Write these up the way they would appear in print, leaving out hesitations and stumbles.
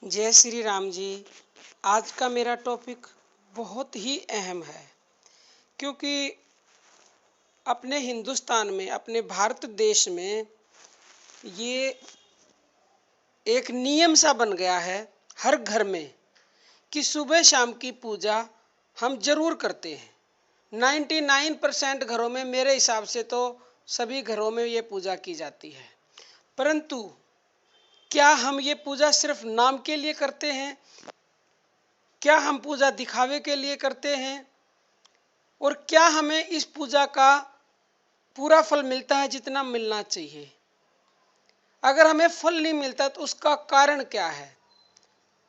जय श्री राम जी। आज का मेरा टॉपिक बहुत ही अहम है, क्योंकि अपने हिंदुस्तान में, अपने भारत देश में ये एक नियम सा बन गया है हर घर में कि सुबह शाम की पूजा हम जरूर करते हैं। 99% घरों में, मेरे हिसाब से तो सभी घरों में ये पूजा की जाती है। परंतु क्या हम ये पूजा सिर्फ नाम के लिए करते हैं? क्या हम पूजा दिखावे के लिए करते हैं? और क्या हमें इस पूजा का पूरा फल मिलता है जितना मिलना चाहिए? अगर हमें फल नहीं मिलता तो उसका कारण क्या है?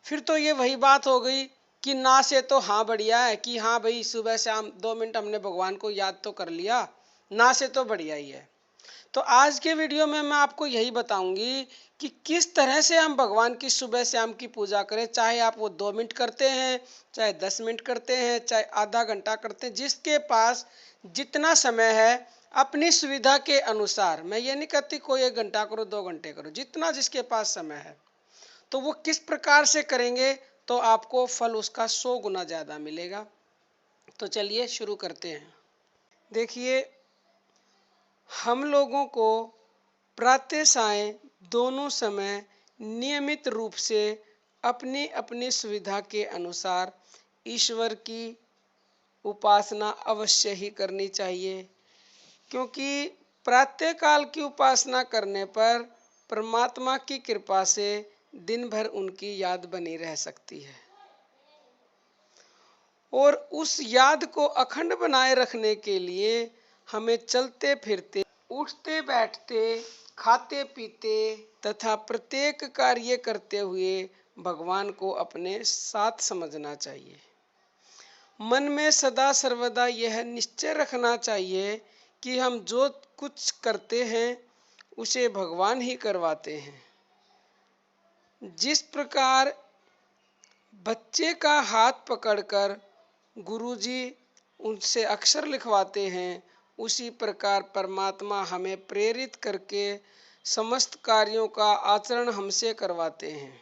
फिर तो ये वही बात हो गई कि ना से तो हाँ बढ़िया है कि हाँ भाई सुबह शाम 2 मिनट हमने भगवान को याद तो कर लिया, ना से तो बढ़िया ही है। तो आज के वीडियो में मैं आपको यही बताऊंगी कि किस तरह से हम भगवान की सुबह शाम की पूजा करें। चाहे आप वो 2 मिनट करते हैं, चाहे 10 मिनट करते हैं, चाहे आधा घंटा करते हैं, जिसके पास जितना समय है अपनी सुविधा के अनुसार। मैं ये नहीं कहती कोई 1 घंटा करो, 2 घंटे करो, जितना जिसके पास समय है। तो वो किस प्रकार से करेंगे तो आपको फल उसका 100 गुना ज़्यादा मिलेगा। तो चलिए शुरू करते हैं। देखिए, हम लोगों को प्रातः सायं दोनों समय नियमित रूप से अपनी अपनी सुविधा के अनुसार ईश्वर की उपासना अवश्य ही करनी चाहिए, क्योंकि प्रातःकाल की उपासना करने पर परमात्मा की कृपा से दिन भर उनकी याद बनी रह सकती है। और उस याद को अखंड बनाए रखने के लिए हमें चलते फिरते, उठते बैठते, खाते पीते तथा प्रत्येक कार्य करते हुए भगवान को अपने साथ समझना चाहिए। मन में सदा सर्वदा यह निश्चय रखना चाहिए कि हम जो कुछ करते हैं उसे भगवान ही करवाते हैं। जिस प्रकार बच्चे का हाथ पकड़कर गुरुजी उनसे अक्षर लिखवाते हैं, उसी प्रकार परमात्मा हमें प्रेरित करके समस्त कार्यों का आचरण हमसे करवाते हैं।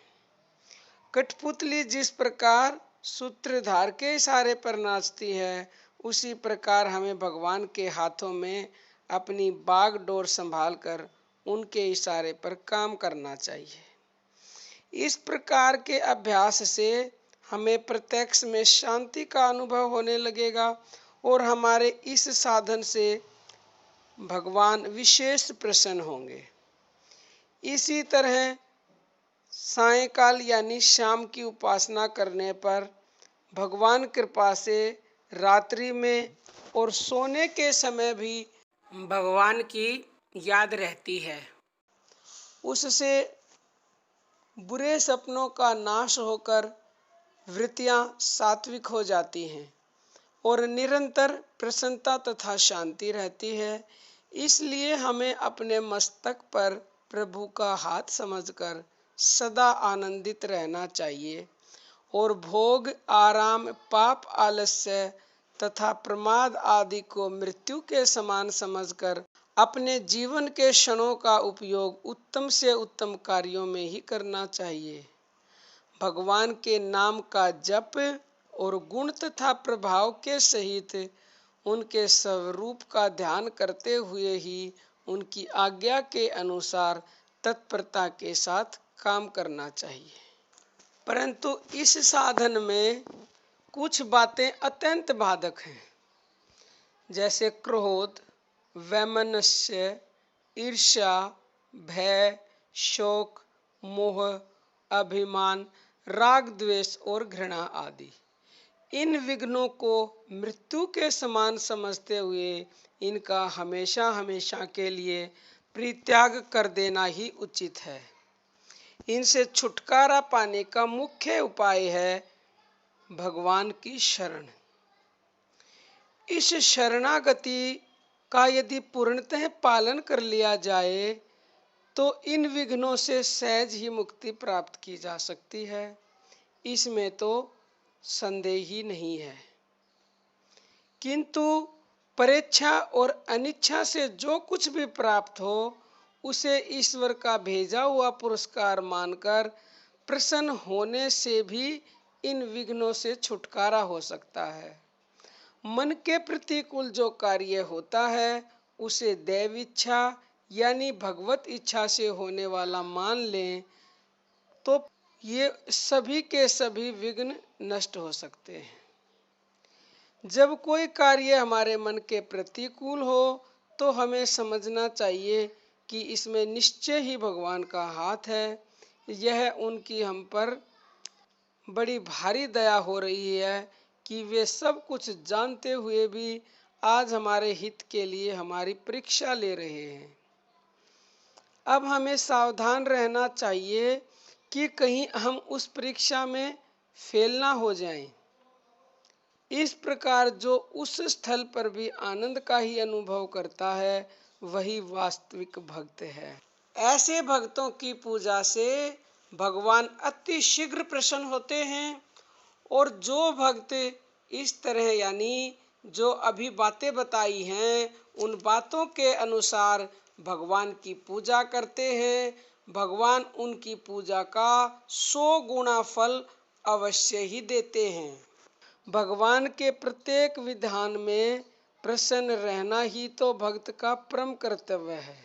कठपुतली जिस प्रकार सूत्रधार के इशारे पर नाचती है, उसी प्रकार हमें भगवान के हाथों में अपनी बागडोर संभाल कर उनके इशारे पर काम करना चाहिए। इस प्रकार के अभ्यास से हमें प्रत्यक्ष में शांति का अनुभव होने लगेगा और हमारे इस साधन से भगवान विशेष प्रसन्न होंगे। इसी तरह सायंकाल यानी शाम की उपासना करने पर भगवान कृपा से रात्रि में और सोने के समय भी भगवान की याद रहती है। उससे बुरे सपनों का नाश होकर वृत्तियां सात्विक हो जाती हैं और निरंतर प्रसन्नता तथा शांति रहती है। इसलिए हमें अपने मस्तक पर प्रभु का हाथ समझकर सदा आनंदित रहना चाहिए और भोग, आराम, पाप, आलस्य तथा प्रमाद आदि को मृत्यु के समान समझकर अपने जीवन के क्षणों का उपयोग उत्तम से उत्तम कार्यों में ही करना चाहिए। भगवान के नाम का जप और गुण तथा प्रभाव के सहित उनके स्वरूप का ध्यान करते हुए ही उनकी आज्ञा के अनुसार तत्परता के साथ काम करना चाहिए। परंतु इस साधन में कुछ बातें अत्यंत बाधक हैं, जैसे क्रोध, वैमनस्य, ईर्ष्या, भय, शोक, मोह, अभिमान, राग, द्वेष और घृणा आदि। इन विघ्नों को मृत्यु के समान समझते हुए इनका हमेशा हमेशा के लिए परित्याग कर देना ही उचित है। इनसे छुटकारा पाने का मुख्य उपाय है भगवान की शरण। इस शरणागति का यदि पूर्णतः पालन कर लिया जाए तो इन विघ्नों से सहज ही मुक्ति प्राप्त की जा सकती है, इसमें तो संदेह ही नहीं है। किंतु परेच्छा और अनिच्छा से जो कुछ भी प्राप्त हो उसे ईश्वर का भेजा हुआ पुरस्कार मानकर प्रसन्न होने से भी इन विघ्नों से छुटकारा हो सकता है। मन के प्रतिकूल जो कार्य होता है उसे दैव इच्छा यानी भगवत इच्छा से होने वाला मान लें तो ये सभी के सभी विघ्न नष्ट हो सकते हैं। जब कोई कार्य हमारे मन के प्रतिकूल हो तो हमें समझना चाहिए कि इसमें निश्चय ही भगवान का हाथ है। यह उनकी हम पर बड़ी भारी दया हो रही है कि वे सब कुछ जानते हुए भी आज हमारे हित के लिए हमारी परीक्षा ले रहे हैं। अब हमें सावधान रहना चाहिए कि कहीं हम उस परीक्षा में फेल ना हो जाएं। इस प्रकार जो उस स्थल पर भी आनंद का ही अनुभव करता है वही वास्तविक भक्त है। ऐसे भक्तों की पूजा से भगवान अति शीघ्र प्रसन्न होते हैं और जो भक्त इस तरह यानी जो अभी बातें बताई हैं उन बातों के अनुसार भगवान की पूजा करते हैं, भगवान उनकी पूजा का 100 गुना फल अवश्य ही देते हैं। भगवान के प्रत्येक विधान में प्रसन्न रहना ही तो भक्त का परम कर्तव्य है।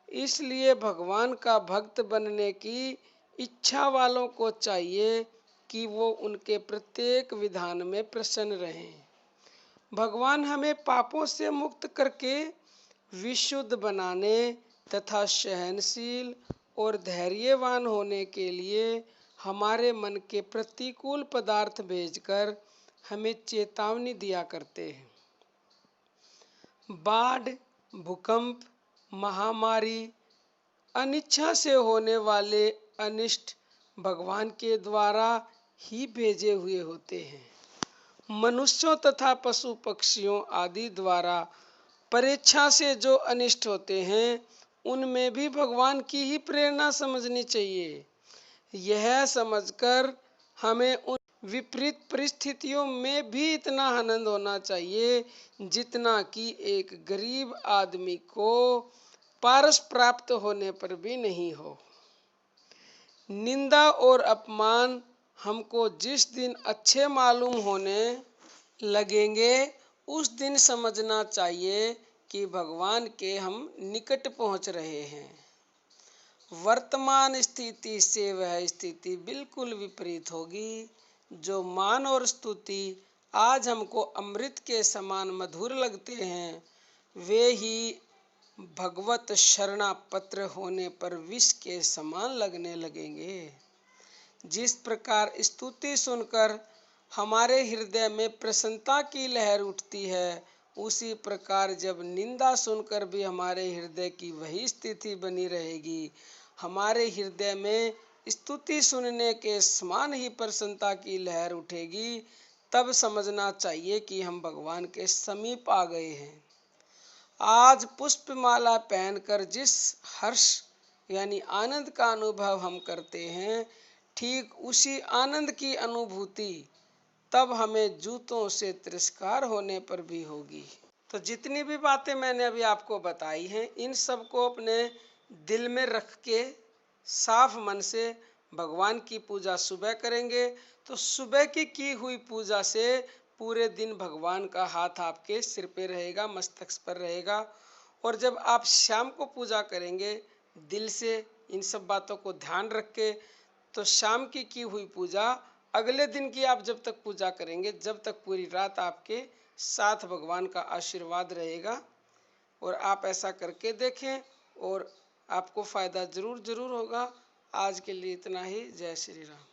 इसलिए भगवान का भक्त बनने की इच्छा वालों को चाहिए कि वो उनके प्रत्येक विधान में प्रसन्न रहें। भगवान हमें पापों से मुक्त करके विशुद्ध बनाने तथा सहनशील और धैर्यवान होने के लिए हमारे मन के प्रतिकूल पदार्थ भेजकर हमें चेतावनी दिया करते हैं। बाढ़, भूकंप, महामारी, अनिच्छा से होने वाले अनिष्ट भगवान के द्वारा ही भेजे हुए होते हैं। मनुष्यों तथा पशु पक्षियों आदि द्वारा परेच्छा से जो अनिष्ट होते हैं उनमें भी भगवान की ही प्रेरणा समझनी चाहिए। यह समझकर हमें उन विपरीत परिस्थितियों में भी इतना आनंद होना चाहिए जितना कि एक गरीब आदमी को पारस प्राप्त होने पर भी नहीं हो। निंदा और अपमान हमको जिस दिन अच्छे मालूम होने लगेंगे उस दिन समझना चाहिए कि भगवान के हम निकट पहुंच रहे हैं। वर्तमान स्थिति से वह स्थिति बिल्कुल विपरीत होगी। जो मान और स्तुति आज हमको अमृत के समान मधुर लगते हैं वे ही भगवत शरणापत्र होने पर विष के समान लगने लगेंगे। जिस प्रकार स्तुति सुनकर हमारे हृदय में प्रसन्नता की लहर उठती है उसी प्रकार जब निंदा सुनकर भी हमारे हृदय की वही स्थिति बनी रहेगी। हमारे हृदय में स्तुति सुनने के समान ही प्रसन्नता की लहर उठेगी। तब समझना चाहिए कि हम भगवान के समीप आ गए हैं। आज पुष्पमाला पहनकर जिस हर्ष यानी आनंद का अनुभव हम करते हैं ठीक उसी आनंद की अनुभूति तब हमें जूतों से तिरस्कार होने पर भी होगी। तो जितनी भी बातें मैंने अभी आपको बताई हैं इन सब को अपने दिल में रख के साफ मन से भगवान की पूजा सुबह करेंगे तो सुबह की हुई पूजा से पूरे दिन भगवान का हाथ आपके सिर पे रहेगा, मस्तक पर रहेगा। और जब आप शाम को पूजा करेंगे दिल से इन सब बातों को ध्यान रख के तो शाम की हुई पूजा अगले दिन की आप जब तक पूजा करेंगे जब तक पूरी रात आपके साथ भगवान का आशीर्वाद रहेगा। और आप ऐसा करके देखें और आपको फ़ायदा ज़रूर होगा। आज के लिए इतना ही। जय श्री राम।